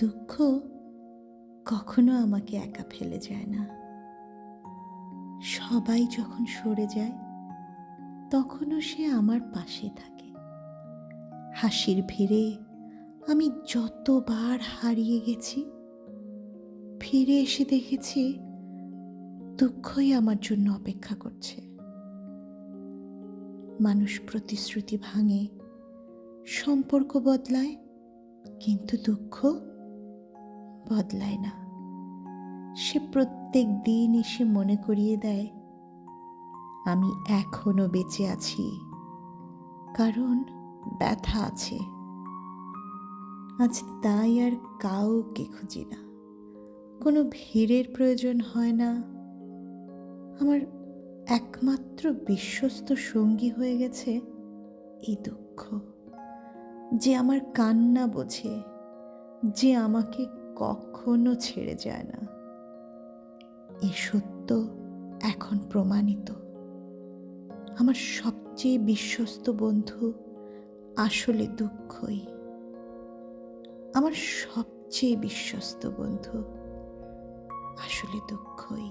দুঃখ কখনো আমাকে একা ফেলে যায় না। সবাই যখন সরে যায় তখনও সে আমার পাশে থাকে। হাসির ভিড়ে আমি যতবার হারিয়ে গেছি, ফিরে এসে দেখেছি দুঃখই আমার জন্য অপেক্ষা করছে। মানুষ প্রতিশ্রুতি ভাঙে, সম্পর্ক বদলায়, কিন্তু দুঃখ বদলায় না। সে প্রত্যেক দিন এসে মনে করিয়ে দেয় আমি এখনো বেঁচে আছি, কারণ ব্যথা আছে। আজ তাই আর কাউকে খুঁজি না, কোনো ভিড়ের প্রয়োজন হয় না। আমার একমাত্র বিশ্বস্ত সঙ্গী হয়ে গেছে এই দুঃখ, যে আমার কান্না বোঝে, যে আমাকে কখনো ছেড়ে যায় না। এ সত্য এখন প্রমাণিত, আমার সবচেয়ে বিশ্বস্ত বন্ধু আসলে দুঃখই। আমার সবচেয়ে বিশ্বস্ত বন্ধু আসলে দুঃখই।